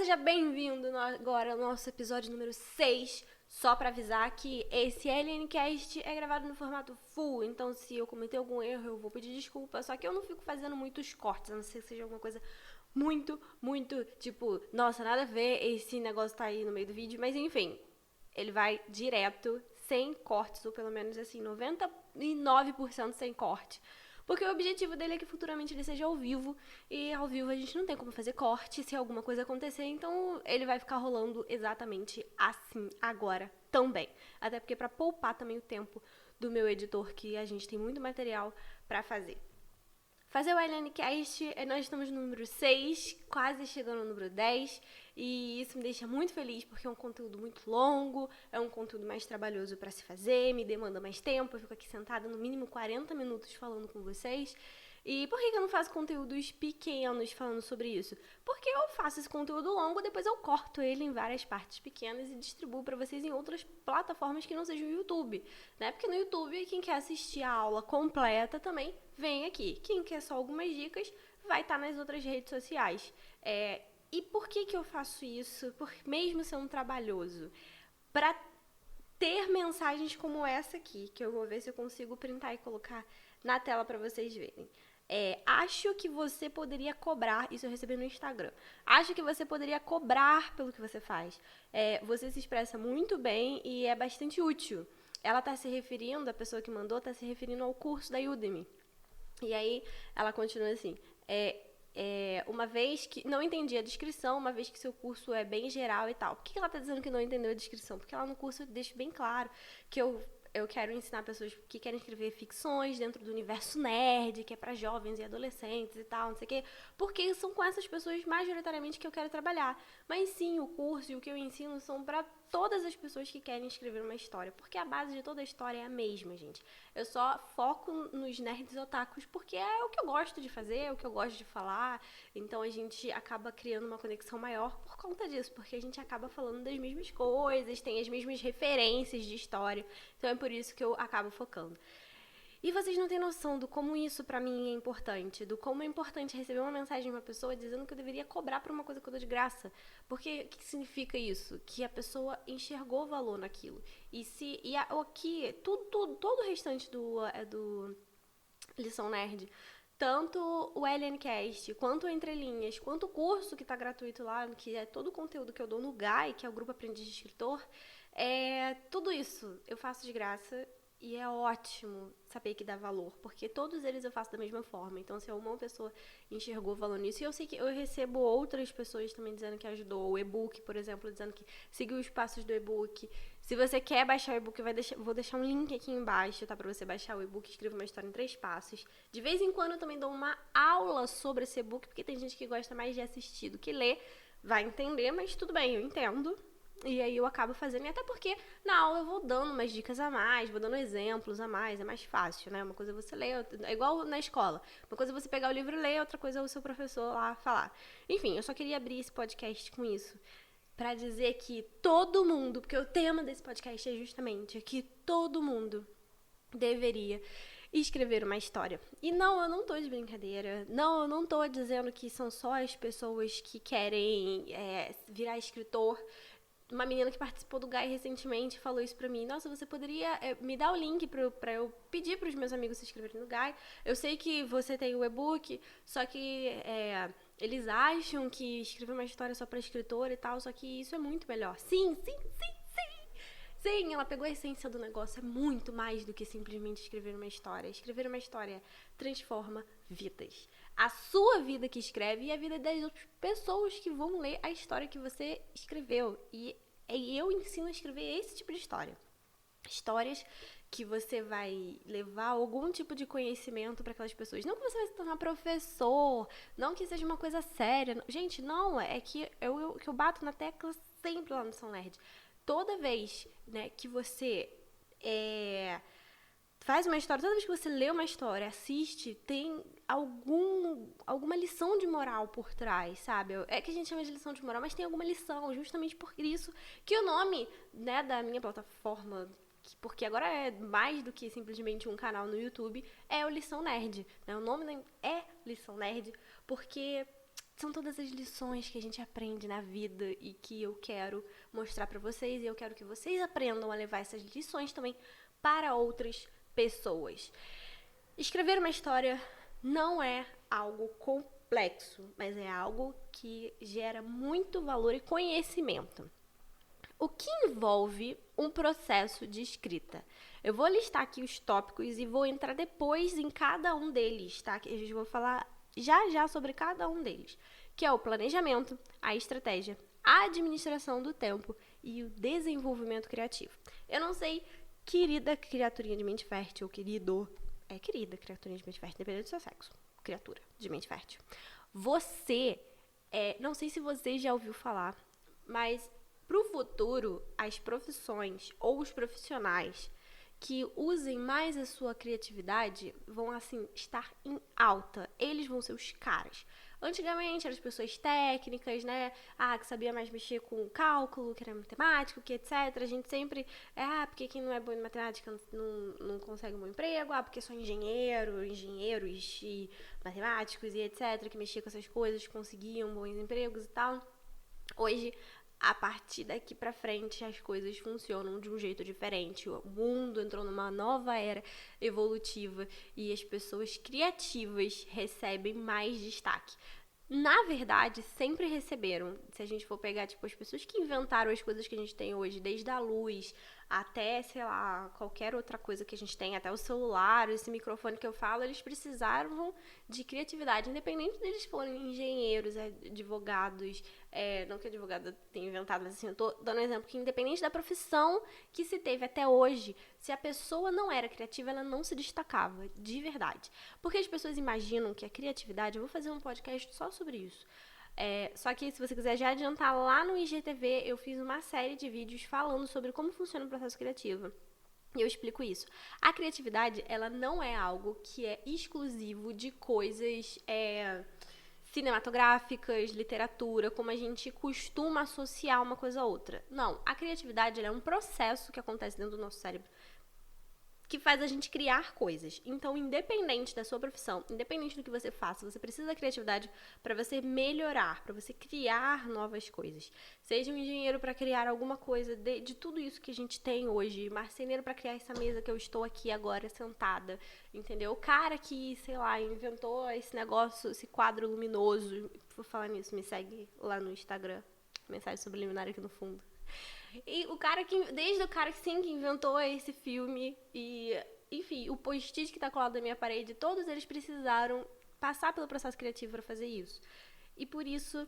seja bem-vindo agora ao nosso episódio número 6. Só pra avisar que esse LNcast é gravado no formato full, então se eu cometer algum erro eu vou pedir desculpa, só que eu não fico fazendo muitos cortes, a não ser que seja alguma coisa muito, tipo, nossa, nada a ver, esse negócio tá aí no meio do vídeo, mas enfim, ele vai direto, sem cortes, ou pelo menos assim, 99% sem corte. Porque o objetivo dele é que futuramente ele seja ao vivo, e ao vivo a gente não tem como fazer corte se alguma coisa acontecer, então ele vai ficar rolando exatamente assim, agora, também. Até porque pra poupar também o tempo do meu editor, que a gente tem muito material pra fazer. Fazer o LNcast, nós estamos no número 6, quase chegando no número 10, e isso me deixa muito feliz porque é um conteúdo muito longo, é um conteúdo mais trabalhoso para se fazer, me demanda mais tempo, eu fico aqui sentada no mínimo 40 minutos falando com vocês. E por que eu não faço conteúdos pequenos falando sobre isso? Porque eu faço esse conteúdo longo, depois eu corto ele em várias partes pequenas e distribuo para vocês em outras plataformas que não sejam o YouTube, né? Porque no YouTube, quem quer assistir a aula completa também vem aqui. Quem quer só algumas dicas vai estar nas outras redes sociais. E por que eu faço isso? Mesmo sendo trabalhoso? Para ter mensagens como essa aqui, que eu vou ver se eu consigo printar e colocar na tela para vocês verem. Acho que você poderia cobrar, isso eu recebi no Instagram, acho que você poderia cobrar pelo que você faz. Você se expressa muito bem e é bastante útil. Ela está se referindo, a pessoa que mandou, está se referindo ao curso da Udemy. E aí ela continua assim, uma vez que não entendi a descrição, uma vez que seu curso é bem geral e tal. Por que ela está dizendo que não entendeu a descrição? Porque lá no curso eu deixo bem claro que eu quero ensinar pessoas que querem escrever ficções dentro do universo nerd, que é para jovens e adolescentes e tal, não sei o quê, porque são com essas pessoas majoritariamente que eu quero trabalhar. Mas sim, o curso e o que eu ensino são para todas as pessoas que querem escrever uma história, porque a base de toda a história é a mesma, gente. Eu só foco nos nerds otakus porque é o que eu gosto de fazer, é o que eu gosto de falar, então a gente acaba criando uma conexão maior por conta disso, porque a gente acaba falando das mesmas coisas, tem as mesmas referências de história, então é por isso que eu acabo focando. E vocês não têm noção do como isso pra mim é importante, do como é importante receber uma mensagem de uma pessoa dizendo que eu deveria cobrar por uma coisa que eu dou de graça. Porque o que significa isso? Que a pessoa enxergou valor naquilo. Aqui, todo o restante do Lição Nerd, tanto o LNcast, quanto o Entre Linhas, quanto o curso que tá gratuito lá, que é todo o conteúdo que eu dou no GAI, que é o Grupo Aprendiz de Escritor, tudo isso eu faço de graça. E é ótimo saber que dá valor, porque todos eles eu faço da mesma forma. Então, se uma pessoa enxergou valor nisso, e eu sei que eu recebo outras pessoas também dizendo que ajudou. O e-book, por exemplo, dizendo que seguiu os passos do e-book. Se você quer baixar o e-book, vou deixar um link aqui embaixo, tá? Pra você baixar o e-book, escreva uma história em 3 passos. De vez em quando eu também dou uma aula sobre esse e-book, porque tem gente que gosta mais de assistir do que ler. Vai entender, mas tudo bem, eu entendo. E aí eu acabo fazendo, e até porque na aula eu vou dando umas dicas a mais, vou dando exemplos a mais, é mais fácil, né? Uma coisa é você ler, é igual na escola. Uma coisa é você pegar o livro e ler, outra coisa é o seu professor lá falar. Enfim, eu só queria abrir esse podcast com isso, pra dizer que todo mundo, porque o tema desse podcast é justamente que todo mundo deveria escrever uma história. E não, eu não tô de brincadeira. Não, eu não tô dizendo que são só as pessoas que querem virar escritor. Uma menina que participou do GAI recentemente falou isso pra mim. Nossa, você poderia me dar o link pra eu pedir pros meus amigos se inscreverem no GAI? Eu sei que você tem o e-book, só que eles acham que escrever uma história só pra escritor e tal, só que isso é muito melhor. Sim. Sim, ela pegou a essência do negócio. É muito mais do que simplesmente escrever uma história. Escrever uma história transforma vidas. A sua vida que escreve e a vida das outras pessoas que vão ler a história que você escreveu. E eu ensino a escrever esse tipo de história. Histórias que você vai levar algum tipo de conhecimento para aquelas pessoas. Não que você vai se tornar professor, não que seja uma coisa séria. Gente, não, é que eu bato na tecla sempre lá no São Nerd. Toda vez, né, que você faz uma história, toda vez que você lê uma história, assiste, tem alguma lição de moral por trás, sabe? É que a gente chama de lição de moral, mas tem alguma lição, justamente por isso que o nome, né, da minha plataforma, porque agora é mais do que simplesmente um canal no YouTube, é o Lição Nerd, né? O nome é Lição Nerd, porque são todas as lições que a gente aprende na vida e que eu quero mostrar pra vocês, e eu quero que vocês aprendam a levar essas lições também para outras pessoas. Escrever uma história não é algo complexo, mas é algo que gera muito valor e conhecimento. O que envolve um processo de escrita? Eu vou listar aqui os tópicos e vou entrar depois em cada um deles, tá? Eu vou falar já sobre cada um deles, que é o planejamento, a estratégia, a administração do tempo e o desenvolvimento criativo. Eu não sei, querida criaturinha de mente fértil, querida criaturinha de mente fértil, dependendo do seu sexo, criatura de mente fértil. Não sei se você já ouviu falar, mas pro futuro, as profissões ou os profissionais que usem mais a sua criatividade vão, assim, estar em alta. Eles vão ser os caras. Antigamente, eram as pessoas técnicas, né? Que sabia mais mexer com cálculo, que era matemático, que etc. A gente sempre... porque quem não é bom em matemática não consegue um bom emprego. Porque só engenheiros e matemáticos e etc. que mexiam com essas coisas conseguiam bons empregos e tal. Hoje, a partir daqui pra frente, as coisas funcionam de um jeito diferente. O mundo entrou numa nova era evolutiva e as pessoas criativas recebem mais destaque. Na verdade, sempre receberam. Se a gente for pegar, tipo, as pessoas que inventaram as coisas que a gente tem hoje, desde a luz até, sei lá, qualquer outra coisa que a gente tem, até o celular, esse microfone que eu falo, eles precisavam de criatividade, independente deles forem engenheiros, advogados, não que advogado tenha inventado, mas assim, eu tô dando um exemplo que independente da profissão que se teve até hoje, se a pessoa não era criativa, ela não se destacava, de verdade. Porque as pessoas imaginam que a criatividade, eu vou fazer um podcast só sobre isso, só que se você quiser já adiantar, lá no IGTV eu fiz uma série de vídeos falando sobre como funciona o processo criativo. E eu explico isso. A criatividade, ela não é algo que é exclusivo de coisas cinematográficas, literatura, como a gente costuma associar uma coisa a outra. Não, a criatividade ela é um processo que acontece dentro do nosso cérebro que faz a gente criar coisas. Então, independente da sua profissão, independente do que você faça, você precisa da criatividade para você melhorar, para você criar novas coisas. Seja um engenheiro para criar alguma coisa de tudo isso que a gente tem hoje, marceneiro para criar essa mesa que eu estou aqui agora sentada, entendeu? O cara que, sei lá, inventou esse negócio, esse quadro luminoso. Por falar nisso, me segue lá no Instagram. Mensagem subliminar aqui no fundo. E desde o cara que inventou esse filme e, enfim, o post-it que tá colado na minha parede, todos eles precisaram passar pelo processo criativo para fazer isso. E por isso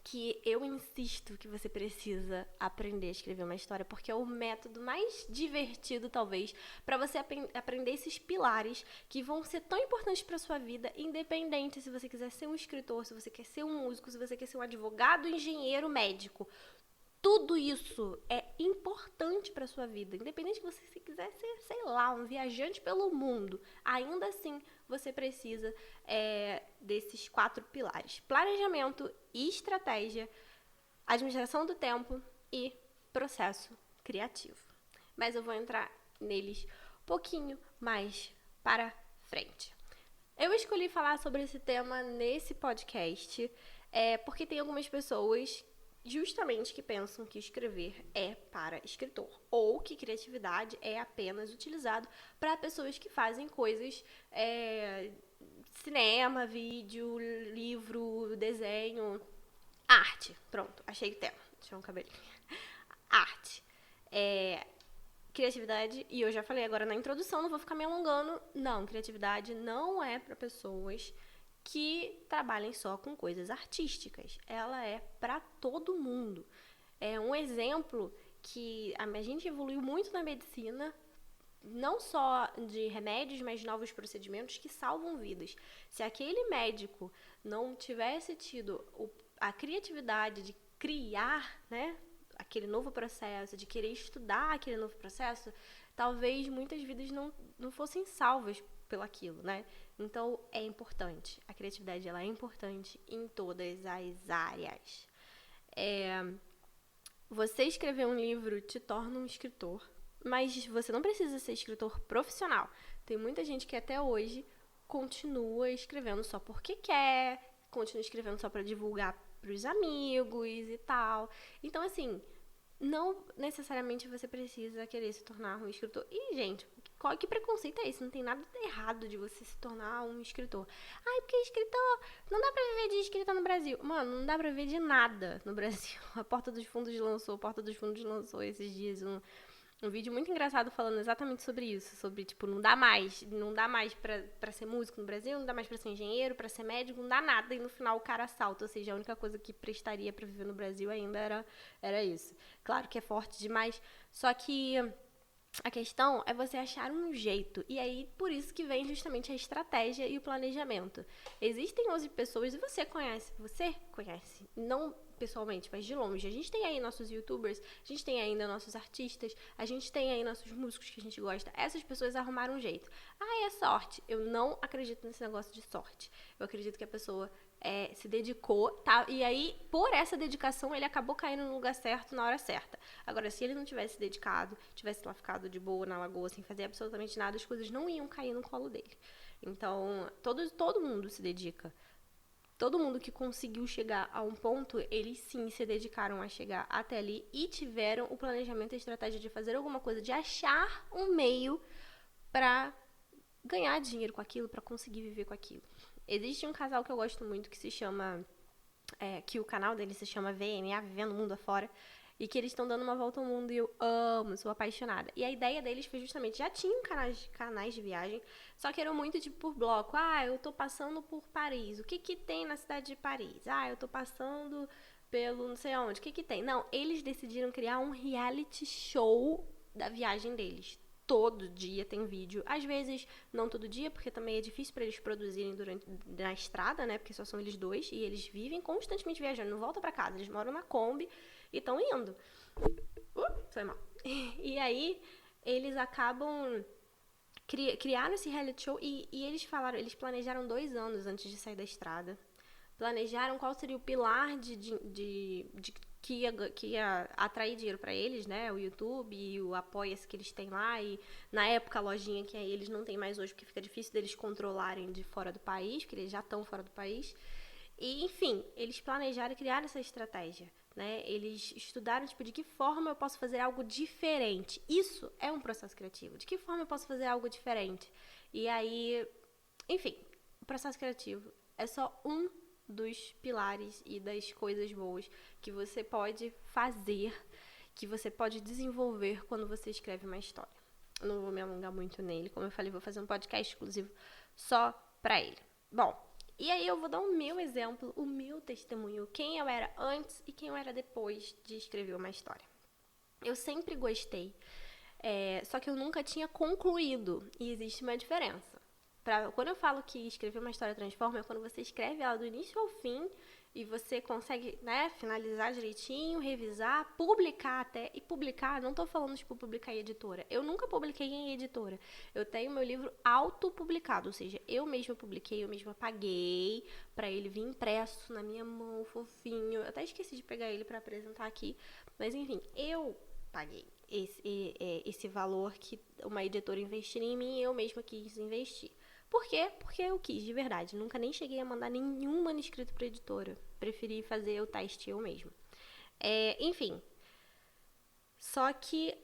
que eu insisto que você precisa aprender a escrever uma história, porque é o método mais divertido, talvez, para você aprender esses pilares que vão ser tão importantes para sua vida, independente se você quiser ser um escritor, se você quer ser um músico, se você quer ser um advogado, engenheiro, médico. Tudo isso é importante para sua vida. Independente de você se quiser ser, sei lá, um viajante pelo mundo, ainda assim você precisa desses 4 pilares: planejamento, estratégia, administração do tempo e processo criativo. Mas eu vou entrar neles um pouquinho mais para frente. Eu escolhi falar sobre esse tema nesse podcast porque tem algumas pessoas justamente que pensam que escrever é para escritor, ou que criatividade é apenas utilizado para pessoas que fazem coisas, cinema, vídeo, livro, desenho, arte. Pronto, achei o tema. Deixa eu um cabelinho. Arte. Criatividade, e eu já falei agora na introdução, não vou ficar me alongando. Não, criatividade não é para pessoas que trabalhem só com coisas artísticas. Ela é para todo mundo. É um exemplo que a gente evoluiu muito na medicina, não só de remédios, mas de novos procedimentos que salvam vidas. Se aquele médico não tivesse tido a criatividade de criar, né, aquele novo processo, de querer estudar aquele novo processo, talvez muitas vidas não fossem salvas pelo aquilo, né? Então, é importante. A criatividade, ela é importante em todas as áreas. Você escrever um livro te torna um escritor, mas você não precisa ser escritor profissional. Tem muita gente que até hoje continua escrevendo só porque quer, continuo escrevendo só pra divulgar pros amigos e tal. Então, assim, não necessariamente você precisa querer se tornar um escritor. E, gente, que preconceito é esse? Não tem nada errado de você se tornar um escritor. Ai, porque escritor, não dá pra viver de escrita no Brasil. Mano, não dá pra viver de nada no Brasil. A Porta dos Fundos lançou esses dias um vídeo muito engraçado falando exatamente sobre isso. Sobre, tipo, não dá mais pra ser músico no Brasil, não dá mais pra ser engenheiro, pra ser médico, não dá nada. E no final o cara assalta. Ou seja, a única coisa que prestaria pra viver no Brasil ainda era isso. Claro que é forte demais, só que a questão é você achar um jeito. E aí, por isso que vem justamente a estratégia e o planejamento. Existem 11 pessoas e você conhece. Não pessoalmente, mas de longe. A gente tem aí nossos youtubers, a gente tem ainda nossos artistas, a gente tem aí nossos músicos que a gente gosta. Essas pessoas arrumaram um jeito. Ah, é sorte. Eu não acredito nesse negócio de sorte. Eu acredito que a pessoa se dedicou, tá? E aí, por essa dedicação, ele acabou caindo no lugar certo, na hora certa. Agora, se ele não tivesse dedicado, tivesse lá ficado de boa na lagoa, sem fazer absolutamente nada, as coisas não iam cair no colo dele. Então, todo mundo se dedica. Todo mundo que conseguiu chegar a um ponto, eles sim se dedicaram a chegar até ali e tiveram o planejamento e a estratégia de fazer alguma coisa, de achar um meio pra ganhar dinheiro com aquilo, pra conseguir viver com aquilo. Existe um casal que eu gosto muito que se chama... que o canal dele se chama VMA, Vivendo o Mundo Afora, e que eles estão dando uma volta ao mundo e eu amo, sou apaixonada. E a ideia deles foi justamente, já tinham canais de viagem, só que eram muito tipo por bloco. Ah, eu tô passando por Paris, o que tem na cidade de Paris? Ah, eu tô passando pelo não sei onde, o que tem? Não, eles decidiram criar um reality show da viagem deles. Todo dia tem vídeo. Às vezes, não todo dia, porque também é difícil pra eles produzirem na estrada, né? Porque só são eles dois e eles vivem constantemente viajando, não voltam pra casa. Eles moram na Kombi e estão indo. Foi mal. E aí, eles acabam criaram esse reality show e eles planejaram 2 anos antes de sair da estrada. Planejaram qual seria o pilar que ia atrair dinheiro pra eles, né? O YouTube e o Apoia-se que eles têm lá. E na época a lojinha que eles não têm mais hoje, porque fica difícil deles controlarem de fora do país, porque eles já estão fora do país. E, enfim, eles planejaram e criaram essa estratégia, né? Eles estudaram, tipo, de que forma eu posso fazer algo diferente. Isso é um processo criativo. De que forma eu posso fazer algo diferente? E aí, enfim, o processo criativo é só um dos pilares e das coisas boas que você pode fazer, que você pode desenvolver quando você escreve uma história. Eu não vou me alongar muito nele, como eu falei, vou fazer um podcast exclusivo só pra ele. Bom, e aí eu vou dar o meu exemplo, o meu testemunho, quem eu era antes e quem eu era depois de escrever uma história. Eu sempre gostei, só que eu nunca tinha concluído, e existe uma diferença. Quando eu falo que escrever uma história transforma, é quando você escreve ela do início ao fim e você consegue, né, finalizar direitinho, revisar, publicar até. E publicar, não tô falando, tipo, publicar em editora. Eu nunca publiquei em editora. Eu tenho meu livro autopublicado, ou seja, eu mesma publiquei, eu mesma paguei pra ele vir impresso na minha mão, fofinho. Eu até esqueci de pegar ele pra apresentar aqui, mas enfim, eu paguei esse valor que uma editora investiria em mim e eu mesma quis investir. Por quê? Porque eu quis, de verdade. Nunca nem cheguei a mandar nenhum manuscrito pra editora. Preferi fazer o teste eu mesma. Enfim. Só que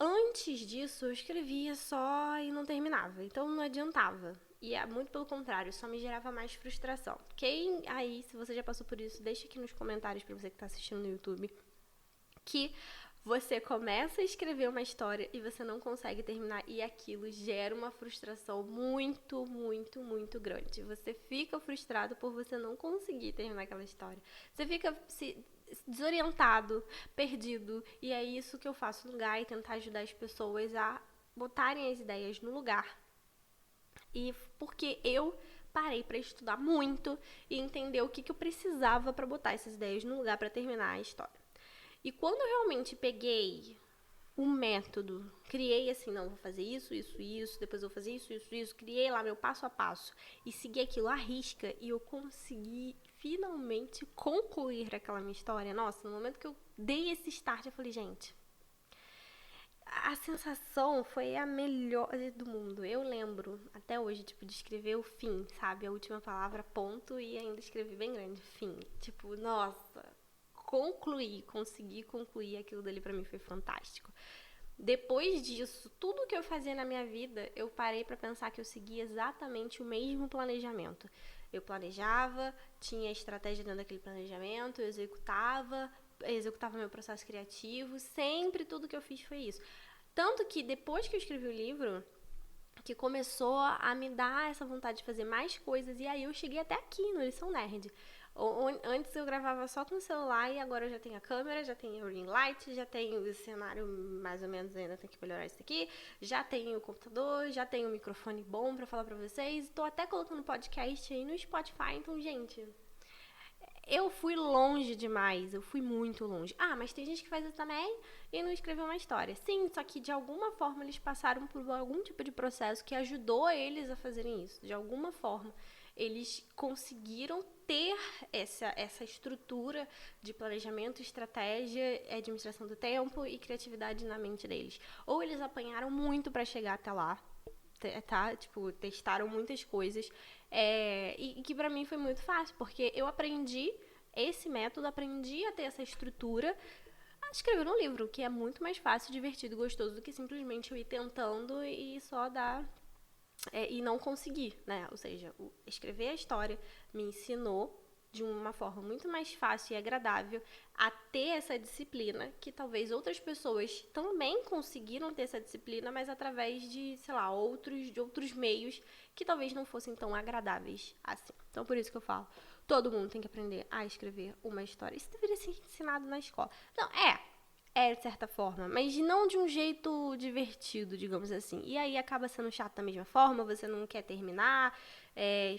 antes disso eu escrevia só e não terminava. Então não adiantava. E muito pelo contrário, só me gerava mais frustração. Quem aí, se você já passou por isso, deixa aqui nos comentários pra você que tá assistindo no YouTube. Que você começa a escrever uma história e você não consegue terminar e aquilo gera uma frustração muito, muito, muito grande. Você fica frustrado por você não conseguir terminar aquela história. Você fica desorientado, perdido, e é isso que eu faço no lugar e tentar ajudar as pessoas a botarem as ideias no lugar. E porque eu parei para estudar muito e entender o que eu precisava para botar essas ideias no lugar para terminar a história. E quando eu realmente peguei o método, criei assim, não, vou fazer isso, depois eu vou fazer isso, criei lá meu passo a passo e segui aquilo à risca e eu consegui finalmente concluir aquela minha história. Nossa, no momento que eu dei esse start, eu falei, gente, a sensação foi a melhor do mundo. Eu lembro até hoje, tipo, de escrever o fim, sabe? A última palavra, ponto, e ainda escrevi bem grande, fim. Tipo, nossa, consegui concluir aquilo dali pra mim foi fantástico. Depois disso, tudo que eu fazia na minha vida, eu parei pra pensar que eu seguia exatamente o mesmo planejamento. Eu planejava, tinha estratégia dentro daquele planejamento, eu executava meu processo criativo, sempre tudo que eu fiz foi isso. Tanto que depois que eu escrevi o livro, que começou a me dar essa vontade de fazer mais coisas, e aí eu cheguei até aqui no Lição Nerd. Antes eu gravava só com o celular e agora eu já tenho a câmera, já tenho o ring light, já tenho o cenário mais ou menos, ainda tem que melhorar isso aqui, já tenho o computador, já tenho o microfone bom pra falar pra vocês, tô até colocando podcast aí no Spotify, então, gente, eu fui longe demais, eu fui muito longe. Ah, mas tem gente que faz isso também e não escreveu uma história. Sim, só que de alguma forma eles passaram por algum tipo de processo que ajudou eles a fazerem isso. De alguma forma, eles conseguiram ter essa estrutura de planejamento, estratégia, administração do tempo e criatividade na mente deles. Ou eles apanharam muito para chegar até lá, tá? Tipo, testaram muitas coisas. E que pra mim foi muito fácil, porque eu aprendi esse método, aprendi a ter essa estrutura a escrever um livro, que é muito mais fácil, divertido e gostoso do que simplesmente eu ir tentando e só dar e não conseguir, né? Ou seja, escrever a história me ensinou de uma forma muito mais fácil e agradável a ter essa disciplina, que talvez outras pessoas também conseguiram ter essa disciplina, mas através de, sei lá, outros meios que talvez não fossem tão agradáveis assim. Então, por isso que eu falo, todo mundo tem que aprender a escrever uma história. Isso deveria ser ensinado na escola. Não, de certa forma, mas não de um jeito divertido, digamos assim. E aí acaba sendo chato da mesma forma, você não quer terminar,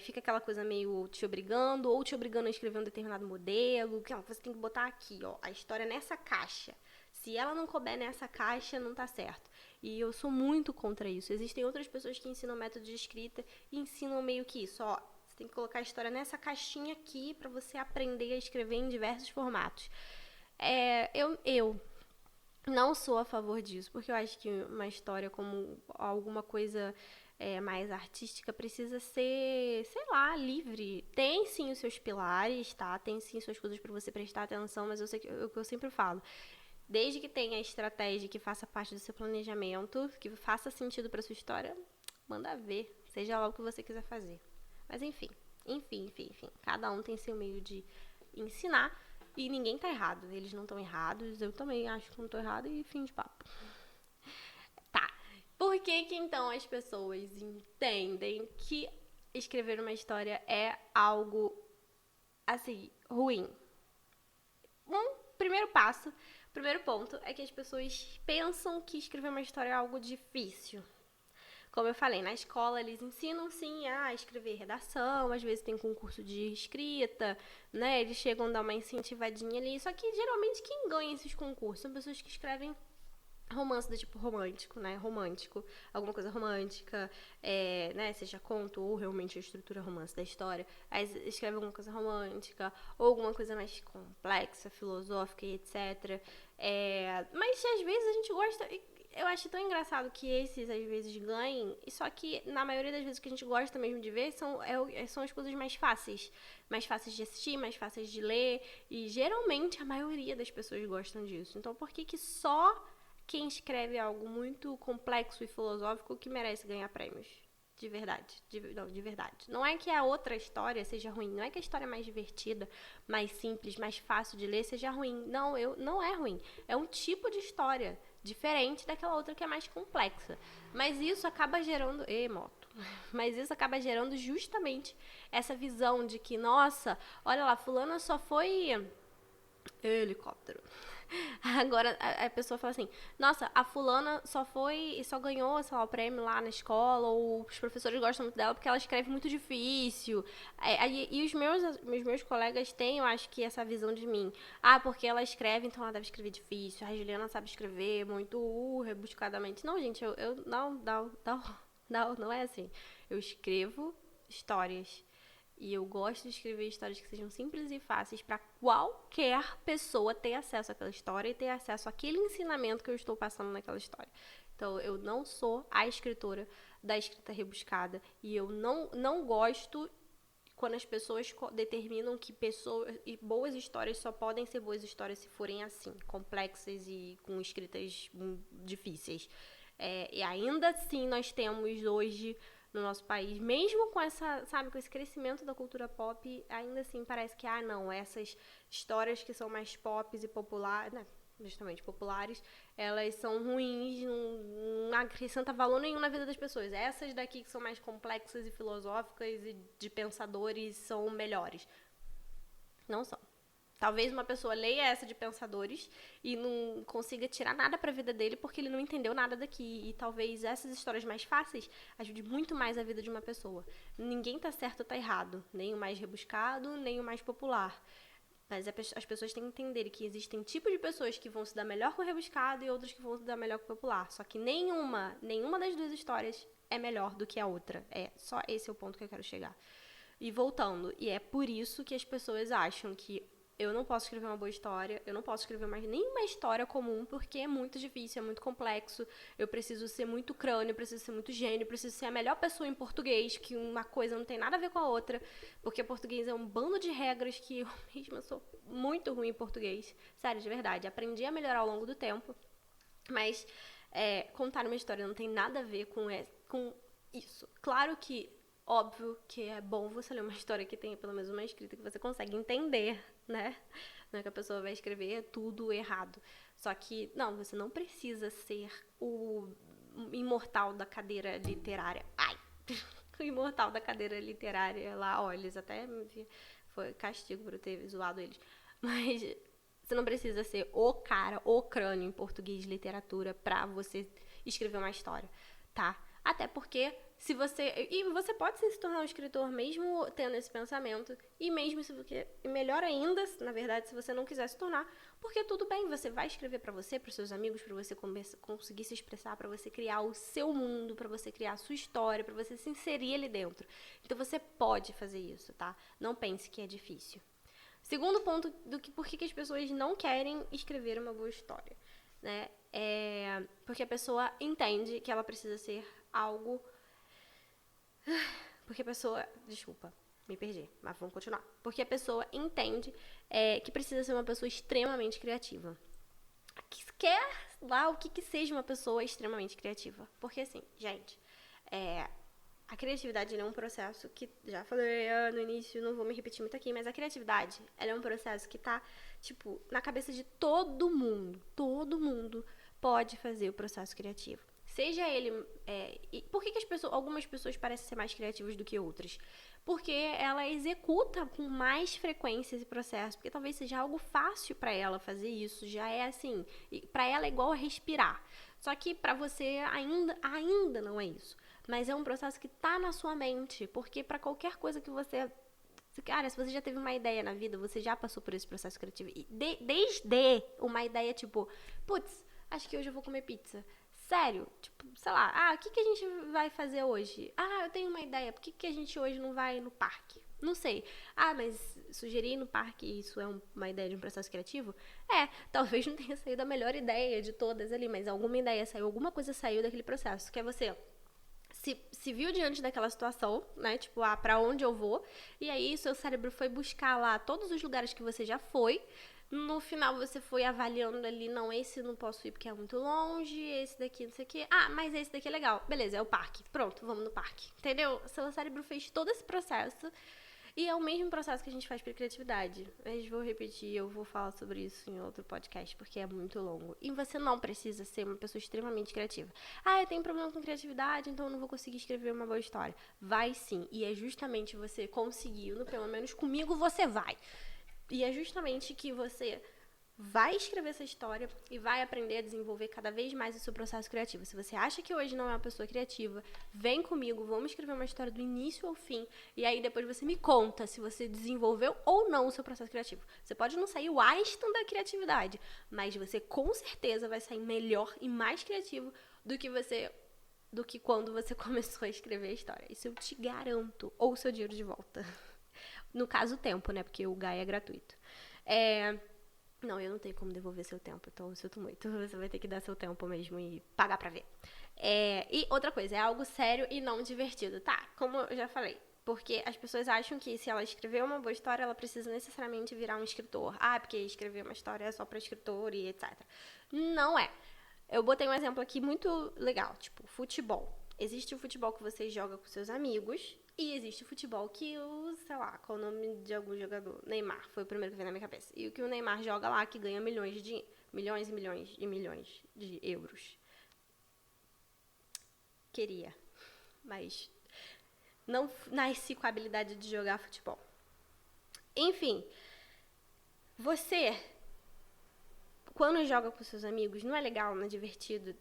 fica aquela coisa meio te obrigando, ou te obrigando a escrever um determinado modelo, que você tem que botar aqui, ó, a história nessa caixa. Se ela não couber nessa caixa, não tá certo. E eu sou muito contra isso. Existem outras pessoas que ensinam método de escrita e ensinam meio que isso, ó. Você tem que colocar a história nessa caixinha aqui pra você aprender a escrever em diversos formatos. Eu não sou a favor disso, porque eu acho que uma história como alguma coisa mais artística precisa ser, sei lá, livre. Tem sim os seus pilares, tá? Tem sim suas coisas pra você prestar atenção, mas eu sei que o que eu sempre falo. Desde que tenha estratégia que faça parte do seu planejamento, que faça sentido pra sua história, manda ver. Seja lá o que você quiser fazer. Mas enfim. Cada um tem seu meio de ensinar. E ninguém tá errado. Eles não estão errados. Eu também acho que não tô errado. E fim de papo. Tá. Por que então as pessoas entendem que escrever uma história é algo, assim, ruim? Primeiro ponto é que as pessoas pensam que escrever uma história é algo difícil. Como eu falei, na escola eles ensinam sim a escrever redação, às vezes tem concurso de escrita, né? Eles chegam a dar uma incentivadinha ali. Só que geralmente quem ganha esses concursos são pessoas que escrevem romance do tipo romântico, né? Romântico, alguma coisa romântica, né? Seja conto ou realmente a estrutura romance da história. Aí escreve alguma coisa romântica, ou alguma coisa mais complexa, filosófica e etc. Mas às vezes a gente gosta. Eu acho tão engraçado que esses às vezes ganhem, só que na maioria das vezes que a gente gosta mesmo de ver são as coisas mais fáceis de assistir, mais fáceis de ler, e geralmente a maioria das pessoas gostam disso. Então por que só quem escreve algo muito complexo e filosófico que merece ganhar prêmios? De verdade, de verdade. Não é que a outra história seja ruim, não é que a história mais divertida, mais simples, mais fácil de ler seja ruim. Não é ruim. É um tipo de história diferente daquela outra que é mais complexa. Mas isso acaba gerando... moto. Mas isso acaba gerando justamente essa visão de que, nossa, olha lá, fulana só foi... helicóptero. Agora a pessoa fala assim, nossa, a fulana só ganhou, sei lá, o prêmio lá na escola, ou os professores gostam muito dela porque ela escreve muito difícil. E os meus colegas têm, eu acho que essa visão de mim. Ah, porque ela escreve, então ela deve escrever difícil. A Juliana sabe escrever muito rebuscadamente. Não, gente, não é assim. Eu escrevo histórias E eu gosto de escrever histórias que sejam simples e fáceis para qualquer pessoa ter acesso àquela história e ter acesso àquele ensinamento que eu estou passando naquela história. Então, eu não sou a escritora da escrita rebuscada. E eu não gosto quando as pessoas determinam que pessoas e boas histórias só podem ser boas histórias se forem assim, complexas e com escritas difíceis. E ainda assim nós temos hoje no nosso país, mesmo com com esse crescimento da cultura pop, ainda assim parece que, não, essas histórias que são mais pop e populares, né, justamente populares, elas são ruins, não acrescenta valor nenhum na vida das pessoas. Essas daqui que são mais complexas e filosóficas e de pensadores são melhores. Não são. Talvez uma pessoa leia essa de pensadores e não consiga tirar nada pra vida dele porque ele não entendeu nada daqui. E talvez essas histórias mais fáceis ajudem muito mais a vida de uma pessoa. Ninguém tá certo ou tá errado. Nem o mais rebuscado, nem o mais popular. Mas as pessoas têm que entender que existem tipos de pessoas que vão se dar melhor com o rebuscado e outras que vão se dar melhor com o popular. Só que nenhuma das duas histórias é melhor do que a outra. Só esse é o ponto que eu quero chegar. E voltando, e é por isso que as pessoas acham que eu não posso escrever uma boa história, eu não posso escrever mais nenhuma história comum, porque é muito difícil, é muito complexo, eu preciso ser muito crânio, eu preciso ser muito gênio, eu preciso ser a melhor pessoa em português, que uma coisa não tem nada a ver com a outra, porque português é um bando de regras que eu mesma sou muito ruim em português, sério, de verdade, aprendi a melhorar ao longo do tempo, mas contar uma história não tem nada a ver com isso. Claro que óbvio que é bom você ler uma história que tenha pelo menos uma escrita que você consegue entender, né? Não é que a pessoa vai escrever tudo errado. Só que, não, você não precisa ser o imortal da cadeira literária. Ai! O imortal da cadeira literária lá, ó, eles até foi castigo por eu ter zoado eles. Mas você não precisa ser o cara, o crânio em português de literatura pra você escrever uma história, tá? Até porque e você pode se tornar um escritor mesmo tendo esse pensamento, e mesmo e melhor ainda, na verdade, se você não quiser se tornar, porque tudo bem, você vai escrever pra você, pros seus amigos, pra você conseguir se expressar, pra você criar o seu mundo, pra você criar a sua história, pra você se inserir ali dentro. Então você pode fazer isso, tá? Não pense que é difícil. Segundo ponto por que as pessoas não querem escrever uma boa história, né? Porque a pessoa entende que ela precisa ser algo. Porque a pessoa. Desculpa, me perdi, mas vamos continuar. Porque a pessoa entende que precisa ser uma pessoa extremamente criativa. Quer lá o que seja uma pessoa extremamente criativa. Porque assim, gente, a criatividade é um processo que, já falei no início, não vou me repetir muito aqui, mas a criatividade ela é um processo que tá, tipo, na cabeça de todo mundo. Todo mundo pode fazer o processo criativo. Seja ele... por que algumas pessoas parecem ser mais criativas do que outras? Porque ela executa com mais frequência esse processo, porque talvez seja algo fácil para ela fazer isso, já é assim, para ela é igual a respirar. Só que para você ainda não é isso. Mas é um processo que tá na sua mente, porque para qualquer coisa que você... Cara, se você já teve uma ideia na vida, você já passou por esse processo criativo. E desde uma ideia tipo, putz, acho que hoje eu vou comer pizza. Sério, tipo, sei lá, o que a gente vai fazer hoje? Eu tenho uma ideia, por que a gente hoje não vai no parque? Não sei. Mas sugerir ir no parque, isso é uma ideia de um processo criativo? Talvez não tenha saído a melhor ideia de todas ali, mas alguma ideia saiu, alguma coisa saiu daquele processo, que é você... Se viu diante daquela situação, né? Tipo, pra onde eu vou? E aí, seu cérebro foi buscar lá todos os lugares que você já foi. No final, você foi avaliando ali, não, esse não posso ir porque é muito longe, esse daqui, não sei o quê. Mas esse daqui é legal. Beleza, é o parque. Pronto, vamos no parque. Entendeu? Seu cérebro fez todo esse processo. E é o mesmo processo que a gente faz para criatividade. Mas vou repetir, eu vou falar sobre isso em outro podcast, porque é muito longo. E você não precisa ser uma pessoa extremamente criativa. Eu tenho problema com criatividade, então eu não vou conseguir escrever uma boa história. Vai sim. E é justamente você conseguindo, pelo menos comigo você vai. E é justamente que você vai escrever essa história e vai aprender a desenvolver cada vez mais o seu processo criativo. Se você acha que hoje não é uma pessoa criativa, vem comigo, vamos escrever uma história do início ao fim, e aí depois você me conta se você desenvolveu ou não o seu processo criativo. Você pode não sair o Einstein da criatividade, mas você com certeza vai sair melhor e mais criativo do que quando você começou a escrever a história. Isso eu te garanto. Ou o seu dinheiro de volta. No caso, o tempo, né? Porque o Gaia é gratuito. Não, eu não tenho como devolver seu tempo, então eu sinto muito. Você vai ter que dar seu tempo mesmo e pagar pra ver. E outra coisa, é algo sério e não divertido, tá? Como eu já falei. Porque as pessoas acham que se ela escrever uma boa história, ela precisa necessariamente virar um escritor. Porque escrever uma história é só pra escritor e etc. Não é. Eu botei um exemplo aqui muito legal, tipo, futebol. Existe o futebol que você joga com seus amigos e existe o futebol que sei lá, qual o nome de algum jogador? Neymar, foi o primeiro que veio na minha cabeça. E o que o Neymar joga lá, que ganha milhões e milhões e milhões de euros. Queria, mas não nasci com a habilidade de jogar futebol. Enfim, você, quando joga com seus amigos, não é legal, não é divertido.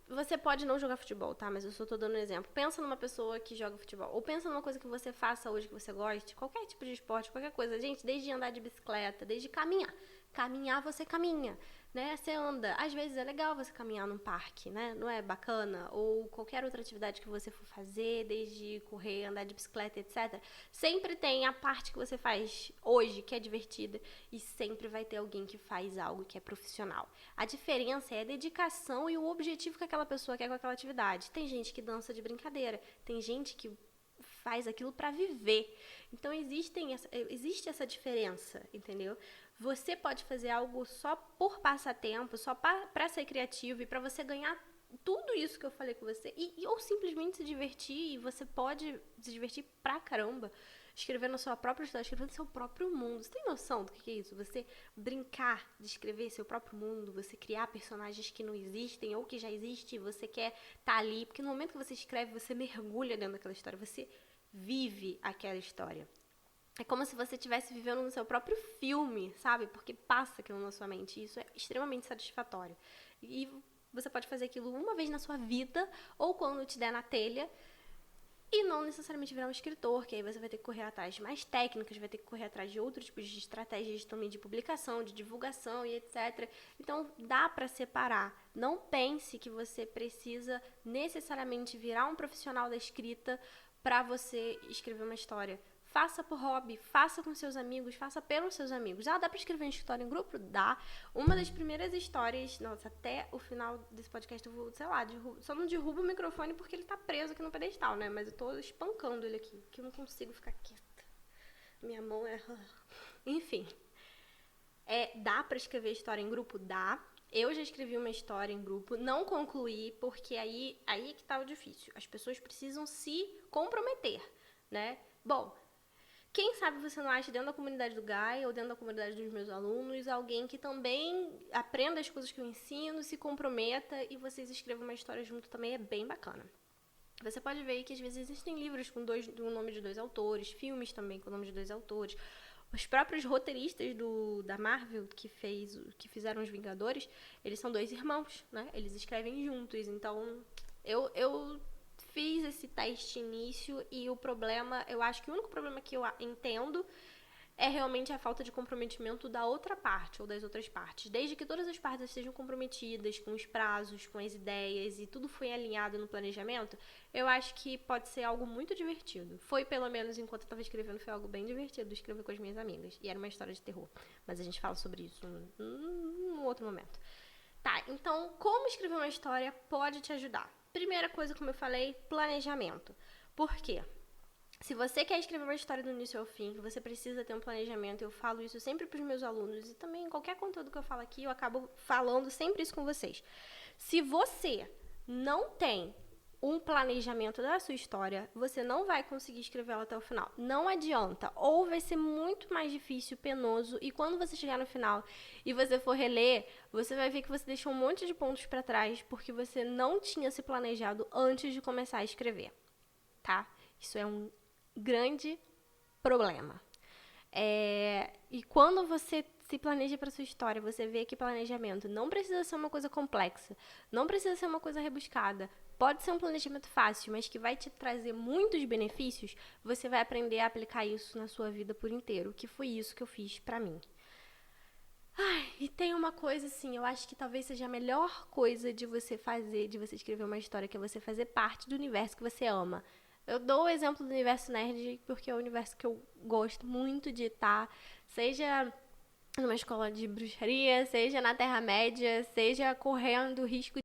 Você pode não jogar futebol, tá? Mas eu só tô dando um exemplo. Pensa numa pessoa que joga futebol. Ou pensa numa coisa que você faça hoje que você goste. Qualquer tipo de esporte, qualquer coisa. Gente, desde andar de bicicleta, desde caminhar. Caminhar, você caminha, né? Você anda. Às vezes é legal você caminhar num parque, né? Não é bacana? Ou qualquer outra atividade que você for fazer, desde correr, andar de bicicleta, etc. Sempre tem a parte que você faz hoje, que é divertida. E sempre vai ter alguém que faz algo que é profissional. A diferença é a dedicação e o objetivo que aquela pessoa quer com aquela atividade. Tem gente que dança de brincadeira. Tem gente que faz aquilo para viver. Então existe essa diferença, entendeu? Você pode fazer algo só por passatempo, só para ser criativo e para você ganhar tudo isso que eu falei com você. Ou simplesmente se divertir, e você pode se divertir pra caramba escrevendo a sua própria história, escrevendo seu próprio mundo. Você tem noção do que é isso? Você brincar de escrever seu próprio mundo, você criar personagens que não existem ou que já existem, você quer estar ali, porque no momento que você escreve, você mergulha dentro daquela história, você vive aquela história. É como se você estivesse vivendo no seu próprio filme, sabe? Porque passa aquilo na sua mente. E isso é extremamente satisfatório. E você pode fazer aquilo uma vez na sua vida, ou quando te der na telha, e não necessariamente virar um escritor, que aí você vai ter que correr atrás de mais técnicas, vai ter que correr atrás de outros tipos de estratégias também de publicação, de divulgação e etc. Então, dá para separar. Não pense que você precisa necessariamente virar um profissional da escrita para você escrever uma história. Faça por hobby, faça com seus amigos, faça pelos seus amigos. Dá pra escrever uma história em grupo? Dá. Uma das primeiras histórias, nossa, até o final desse podcast eu vou, sei lá, só não derrubo o microfone porque ele tá preso aqui no pedestal, né? Mas eu tô espancando ele aqui, que eu não consigo ficar quieta. Minha mão é... Enfim. Dá pra escrever história em grupo? Dá. Eu já escrevi uma história em grupo, não concluí, porque aí que tá o difícil. As pessoas precisam se comprometer, né? Bom, quem sabe você não acha dentro da comunidade do Gaia ou dentro da comunidade dos meus alunos alguém que também aprenda as coisas que eu ensino, se comprometa e vocês escrevam uma história junto também, é bem bacana. Você pode ver que às vezes existem livros com o nome de 2 autores, filmes também com o nome de 2 autores. Os próprios roteiristas da Marvel que fizeram os Vingadores, eles são 2 irmãos, né? Eles escrevem juntos, então eu fiz esse teste início e eu acho que o único problema que eu entendo é realmente a falta de comprometimento da outra parte ou das outras partes. Desde que todas as partes estejam comprometidas com os prazos, com as ideias e tudo foi alinhado no planejamento, eu acho que pode ser algo muito divertido. Foi, pelo menos, enquanto eu estava escrevendo, foi algo bem divertido escrever com as minhas amigas. E era uma história de terror. Mas a gente fala sobre isso num outro momento. Tá, então, como escrever uma história pode te ajudar? Primeira coisa, como eu falei, planejamento. Por quê? Se você quer escrever uma história do início ao fim, você precisa ter um planejamento. Eu falo isso sempre para os meus alunos e também em qualquer conteúdo que eu falo aqui, eu acabo falando sempre isso com vocês. Se você não tem um planejamento da sua história, você não vai conseguir escrevê-la até o final. Não adianta. Ou vai ser muito mais difícil, penoso, e quando você chegar no final e você for reler, você vai ver que você deixou um monte de pontos para trás porque você não tinha se planejado antes de começar a escrever, tá? Isso é um grande problema. E quando você se planeja para sua história, você vê que planejamento não precisa ser uma coisa complexa, não precisa ser uma coisa rebuscada, pode ser um planejamento fácil, mas que vai te trazer muitos benefícios, você vai aprender a aplicar isso na sua vida por inteiro, que foi isso que eu fiz para mim. E tem uma coisa assim, eu acho que talvez seja a melhor coisa de você fazer, de você escrever uma história, que é você fazer parte do universo que você ama. Eu dou o exemplo do universo nerd porque é o universo que eu gosto muito de estar, seja numa escola de bruxaria, seja na Terra-média, seja correndo risco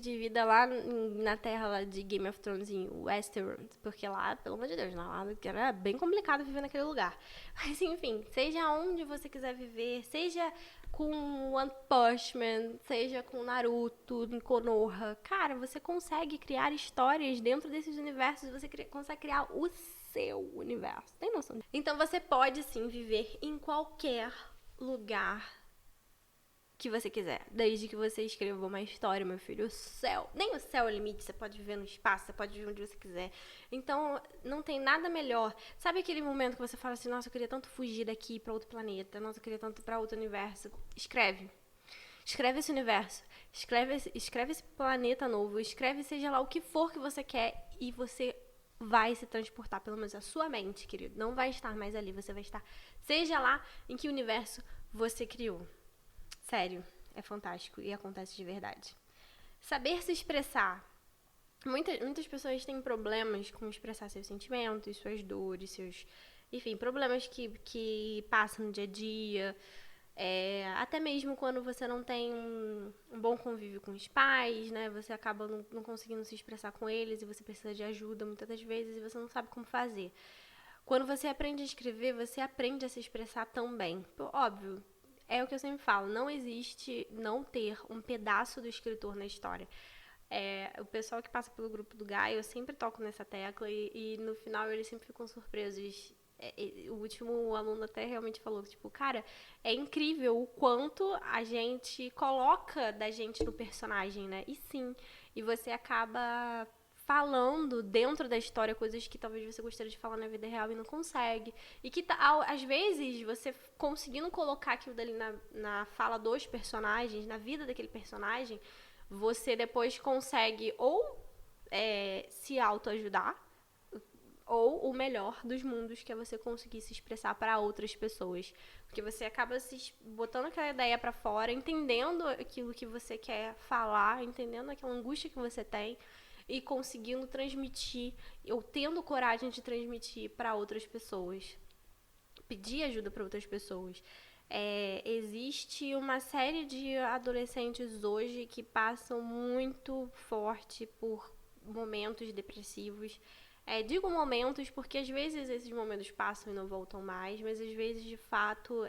de vida lá na Terra lá de Game of Thrones em Westeros, porque lá, pelo amor de Deus, lá era bem complicado viver naquele lugar. Mas enfim, seja onde você quiser viver, seja com One Punch Man, seja com Naruto, em Konoha, cara, você consegue criar histórias dentro desses universos, você consegue criar o seu universo, tem noção? Então você pode sim viver em qualquer lugar que você quiser, desde que você escreva uma história, meu filho. O céu, nem o céu é o limite, você pode viver no espaço, você pode viver onde você quiser. Então, não tem nada melhor. Sabe aquele momento que você fala assim, nossa, eu queria tanto fugir daqui pra outro planeta, nossa, eu queria tanto ir pra outro universo. Escreve. Escreve esse universo, escreve esse planeta novo, escreve seja lá o que for que você quer e você vai se transportar, pelo menos a sua mente, querido. Não vai estar mais ali, você vai estar, seja lá em que universo você criou. Sério, é fantástico e acontece de verdade. Saber se expressar. Muitas pessoas têm problemas com expressar seus sentimentos, suas dores, enfim, problemas que passam no dia a dia. Até mesmo quando você não tem um bom convívio com os pais, né? Você acaba não conseguindo se expressar com eles e você precisa de ajuda muitas das vezes e você não sabe como fazer. Quando você aprende a escrever, você aprende a se expressar também. Óbvio, é o que eu sempre falo, não existe não ter um pedaço do escritor na história. O pessoal que passa pelo grupo do Gaia, eu sempre toco nessa tecla e no final eles sempre ficam surpresos. O último aluno até realmente falou, tipo, cara, é incrível o quanto a gente coloca da gente no personagem, né? E sim, e você acaba falando dentro da história coisas que talvez você gostaria de falar na vida real e não consegue. E que às vezes você conseguindo colocar aquilo dali na fala dos personagens, na vida daquele personagem, você depois consegue ou se autoajudar, ou o melhor dos mundos, que é você conseguir se expressar para outras pessoas. Porque você acaba se botando aquela ideia para fora, entendendo aquilo que você quer falar, entendendo aquela angústia que você tem e conseguindo transmitir, ou tendo coragem de transmitir para outras pessoas. Pedir ajuda para outras pessoas. Existe uma série de adolescentes hoje que passam muito forte por momentos depressivos. Digo momentos porque às vezes esses momentos passam e não voltam mais, mas às vezes de fato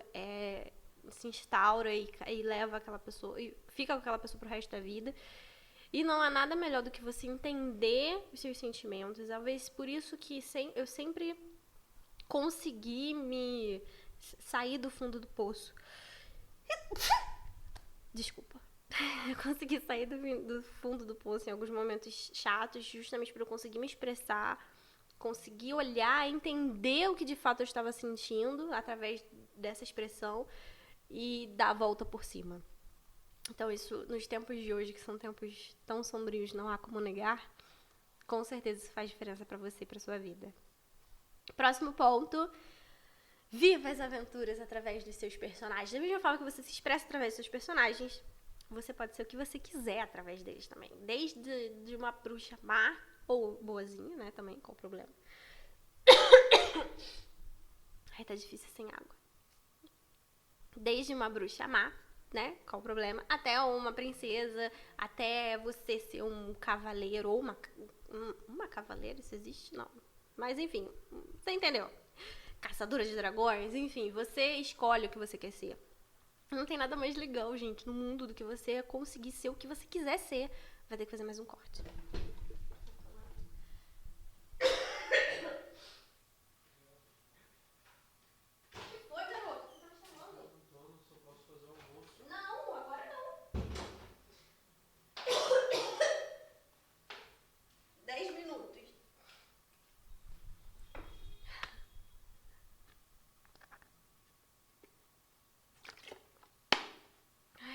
se instaura e leva aquela pessoa, e fica com aquela pessoa pro resto da vida. E não há nada melhor do que você entender os seus sentimentos. Talvez por isso que eu sempre consegui me sair do fundo do poço. Desculpa. Eu consegui sair do fundo do poço em alguns momentos chatos, justamente para eu conseguir me expressar, conseguir olhar, entender o que de fato eu estava sentindo através dessa expressão e dar a volta por cima. Então isso, nos tempos de hoje, que são tempos tão sombrios, não há como negar, com certeza isso faz diferença para você e para sua vida. Próximo ponto. Viva as aventuras através dos seus personagens. Da mesma forma que você se expressa através dos seus personagens, você pode ser o que você quiser através deles também. Desde de uma bruxa má ou boazinha, né, também, qual o problema? Ai, tá difícil sem água. Desde uma bruxa má, né, qual o problema? Até uma princesa, até você ser um cavaleiro ou uma cavaleira, isso existe? Não. Mas enfim, você entendeu? Caçadora de dragões, enfim, você escolhe o que você quer ser. Não tem nada mais legal, gente, no mundo do que você conseguir ser o que você quiser ser. Vai ter que fazer mais um corte.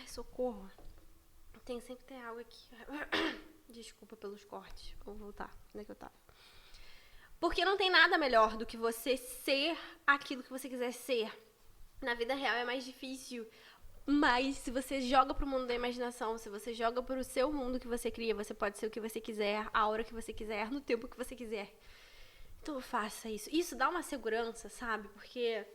Socorro. Tem sempre ter água aqui. Desculpa pelos cortes. Vou voltar. Onde é que eu tava? Porque não tem nada melhor do que você ser aquilo que você quiser ser. Na vida real é mais difícil. Mas se você joga pro mundo da imaginação, se você joga pro seu mundo que você cria, você pode ser o que você quiser, a hora que você quiser, no tempo que você quiser. Então faça isso. Isso dá uma segurança, sabe? Porque,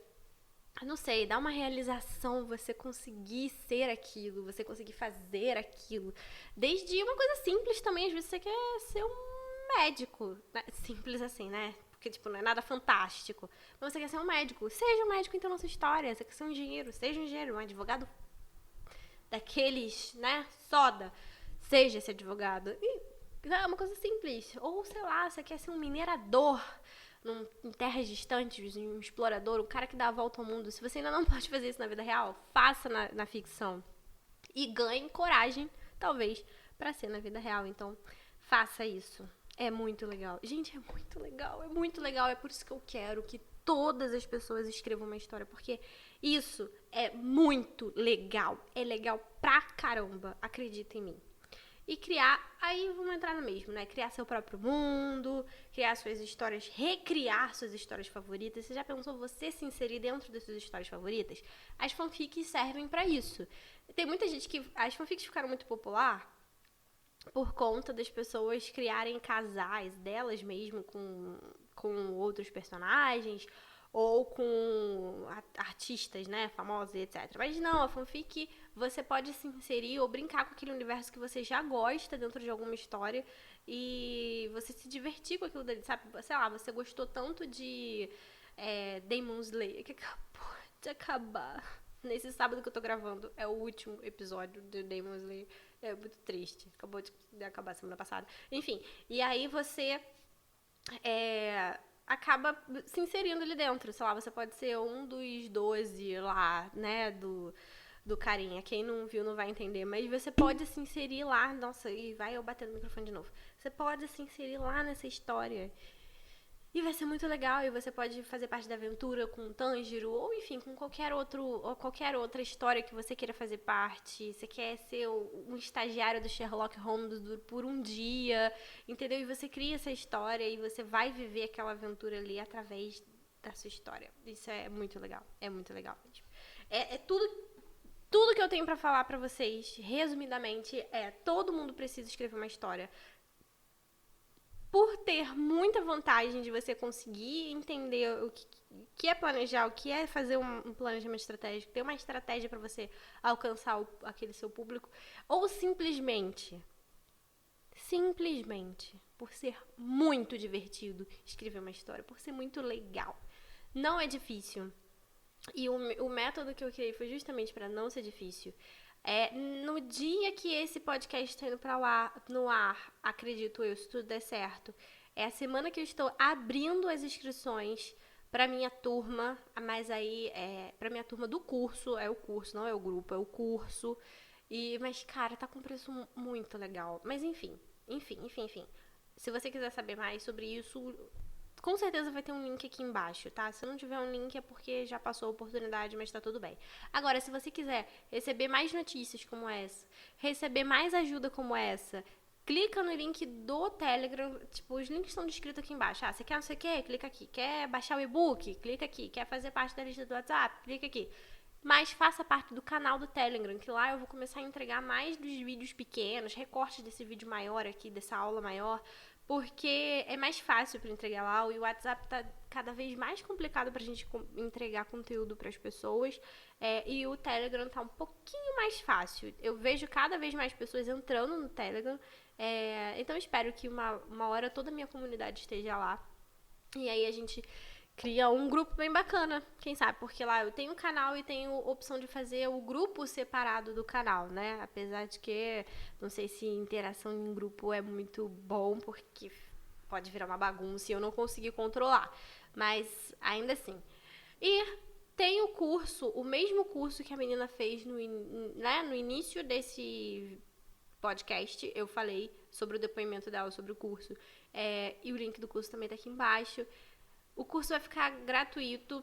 não sei, dá uma realização você conseguir ser aquilo, você conseguir fazer aquilo. Desde uma coisa simples também, às vezes você quer ser um médico. Né? Simples assim, né? Porque, tipo, não é nada fantástico. Mas você quer ser um médico. Seja um médico, então, na sua história. Você quer ser um engenheiro. Seja um engenheiro, um advogado daqueles, né? Soda. Seja esse advogado. E é uma coisa simples. Ou, sei lá, você quer ser um minerador em terras distantes, um explorador, um cara que dá a volta ao mundo. Se você ainda não pode fazer isso na vida real, faça na ficção. E ganhe coragem, talvez, pra ser na vida real. Então, faça isso. É muito legal. Gente, é muito legal. É muito legal. É por isso que eu quero que todas as pessoas escrevam uma história. Porque isso é muito legal. É legal pra caramba. Acredita em mim. E criar, aí vamos entrar no mesmo, né? Criar seu próprio mundo, criar suas histórias, recriar suas histórias favoritas. Você já pensou você se inserir dentro das suas histórias favoritas? As fanfics servem pra isso. Tem muita gente que... As fanfics ficaram muito popular por conta das pessoas criarem casais delas mesmo com outros personagens ou com artistas, né, famosos e etc. Mas não, a fanfic você pode se inserir ou brincar com aquele universo que você já gosta dentro de alguma história e você se divertir com aquilo dali, sabe? Sei lá, você gostou tanto de Demon Slayer que acabou de acabar. Nesse sábado que eu tô gravando, é o último episódio de Demon Slayer. É muito triste. Acabou de acabar semana passada. Enfim, e aí você acaba se inserindo ali dentro. Sei lá, você pode ser um dos 12 lá, né, do carinha. Quem não viu não vai entender. Mas você pode se inserir lá. Nossa, e vai eu bater no microfone de novo. Você pode se inserir lá nessa história. E vai ser muito legal, e você pode fazer parte da aventura com o Tanjiro, ou enfim, com qualquer outra história que você queira fazer parte. Você quer ser um estagiário do Sherlock Holmes por um dia, entendeu? E você cria essa história e você vai viver aquela aventura ali através da sua história. Isso é muito legal mesmo. É tudo que eu tenho pra falar pra vocês, resumidamente, todo mundo precisa escrever uma história. Por ter muita vantagem de você conseguir entender o que é planejar, o que é fazer um planejamento estratégico, ter uma estratégia para você alcançar aquele seu público, ou simplesmente, por ser muito divertido escrever uma história, por ser muito legal. Não é difícil. E o método que eu criei foi justamente para não ser difícil. No dia que esse podcast está indo no ar, acredito eu, se tudo der certo, é a semana que eu estou abrindo as inscrições para minha turma, mas aí para minha turma do curso, é o curso, não é o grupo, é o curso. Mas, cara, tá com preço muito legal. Mas enfim. Se você quiser saber mais sobre isso, com certeza vai ter um link aqui embaixo, tá? Se não tiver um link é porque já passou a oportunidade, mas tá tudo bem. Agora, se você quiser receber mais notícias como essa, receber mais ajuda como essa, clica no link do Telegram. Tipo, os links estão descritos aqui embaixo. Você quer não sei o quê? Clica aqui. Quer baixar o e-book? Clica aqui. Quer fazer parte da lista do WhatsApp? Clica aqui. Mas faça parte do canal do Telegram, que lá eu vou começar a entregar mais dos vídeos pequenos, recortes desse vídeo maior aqui, dessa aula maior, porque é mais fácil para entregar lá, e o WhatsApp tá cada vez mais complicado pra gente entregar conteúdo para as pessoas, e o Telegram tá um pouquinho mais fácil. Eu vejo cada vez mais pessoas entrando no Telegram, então eu espero que uma hora toda a minha comunidade esteja lá, e aí a gente cria um grupo bem bacana, quem sabe, porque lá eu tenho um canal e tenho a opção de fazer o grupo separado do canal, né? Apesar de que não sei se interação em grupo é muito bom, porque pode virar uma bagunça e eu não conseguir controlar, mas ainda assim. E tem o curso, o mesmo curso que a menina fez no início desse podcast, eu falei sobre o depoimento dela sobre o curso, e o link do curso também tá aqui embaixo. O curso vai ficar gratuito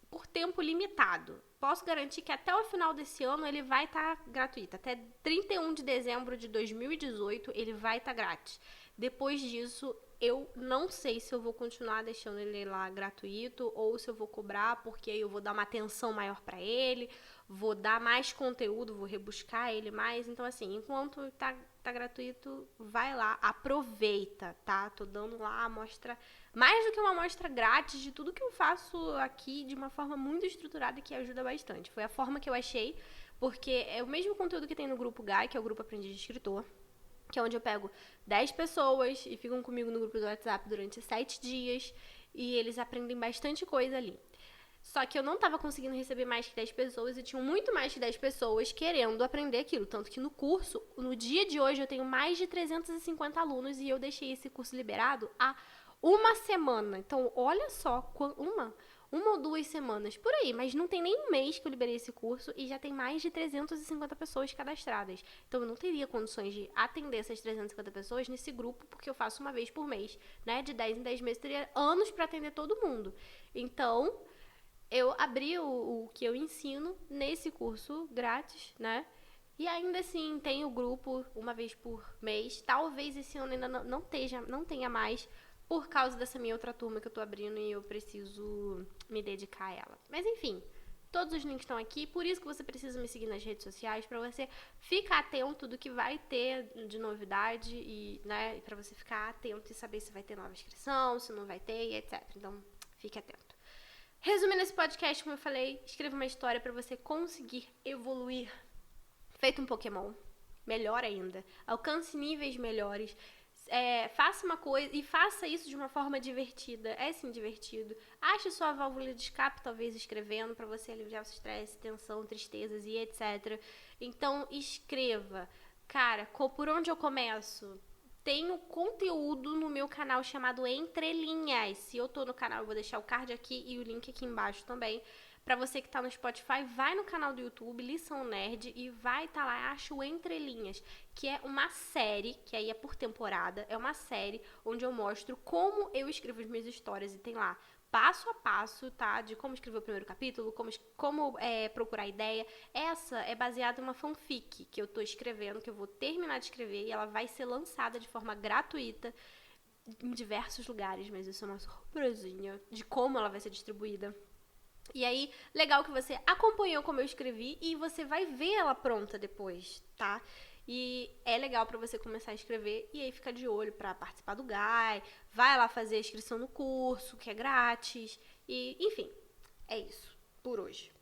por tempo limitado. Posso garantir que até o final desse ano ele vai estar gratuito. Até 31 de dezembro de 2018 ele vai estar grátis. Depois disso, eu não sei se eu vou continuar deixando ele lá gratuito ou se eu vou cobrar, porque aí eu vou dar uma atenção maior pra ele, vou dar mais conteúdo, vou rebuscar ele mais. Então, assim, enquanto tá gratuito, vai lá, aproveita, tá? Tô dando lá a amostra, mais do que uma amostra grátis de tudo que eu faço aqui de uma forma muito estruturada que ajuda bastante. Foi a forma que eu achei, porque é o mesmo conteúdo que tem no grupo GAI, que é o Grupo Aprendiz de Escritor, que é onde eu pego 10 pessoas e ficam comigo no grupo do WhatsApp durante 7 dias e eles aprendem bastante coisa ali. Só que eu não estava conseguindo receber mais que 10 pessoas e tinham muito mais que 10 pessoas querendo aprender aquilo. Tanto que no curso, no dia de hoje, eu tenho mais de 350 alunos e eu deixei esse curso liberado há uma semana. Então, olha só, uma ou 2 semanas, por aí, mas não tem nem um mês que eu liberei esse curso e já tem mais de 350 pessoas cadastradas. Então eu não teria condições de atender essas 350 pessoas nesse grupo, porque eu faço uma vez por mês, né? De 10 em 10 meses, teria anos para atender todo mundo. Então, eu abri o que eu ensino nesse curso grátis, né? E ainda assim, tem o grupo uma vez por mês. Talvez esse ano ainda não tenha mais, por causa dessa minha outra turma que eu tô abrindo e eu preciso me dedicar a ela. Mas enfim, todos os links estão aqui, por isso que você precisa me seguir nas redes sociais, pra você ficar atento do que vai ter de novidade e, né, pra você ficar atento e saber se vai ter nova inscrição, se não vai ter e etc. Então, fique atento. Resumindo esse podcast, como eu falei, escreva uma história pra você conseguir evoluir feito um Pokémon, melhor ainda, alcance níveis melhores, faça uma coisa e faça isso de uma forma divertida, é sim divertido. Ache sua válvula de escape, talvez escrevendo, para você aliviar o estresse, tensão, tristezas e etc. Então escreva. Cara, por onde eu começo? Tenho conteúdo no meu canal chamado Entre Linhas. Se eu tô no canal, eu vou deixar o card aqui e o link aqui embaixo também. Pra você que tá no Spotify, vai no canal do YouTube, Lição Nerd, e vai tá lá, acha o Entre Linhas, que é uma série, que aí é por temporada, é uma série onde eu mostro como eu escrevo as minhas histórias, e tem lá passo a passo, tá? De como escrever o primeiro capítulo, como procurar ideia. Essa é baseada em uma fanfic que eu tô escrevendo, que eu vou terminar de escrever, e ela vai ser lançada de forma gratuita em diversos lugares, mas isso é uma surpresinha de como ela vai ser distribuída. E aí, legal que você acompanhou como eu escrevi e você vai ver ela pronta depois, tá? E é legal pra você começar a escrever e aí ficar de olho pra participar do GAI, vai lá fazer a inscrição no curso, que é grátis, e enfim, é isso por hoje.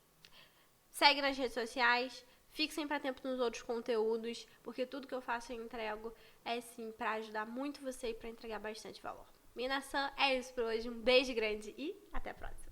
Segue nas redes sociais, fique sempre atento nos outros conteúdos, porque tudo que eu faço eu entrego é sim pra ajudar muito você e pra entregar bastante valor. Minasan, é isso por hoje, um beijo grande e até a próxima.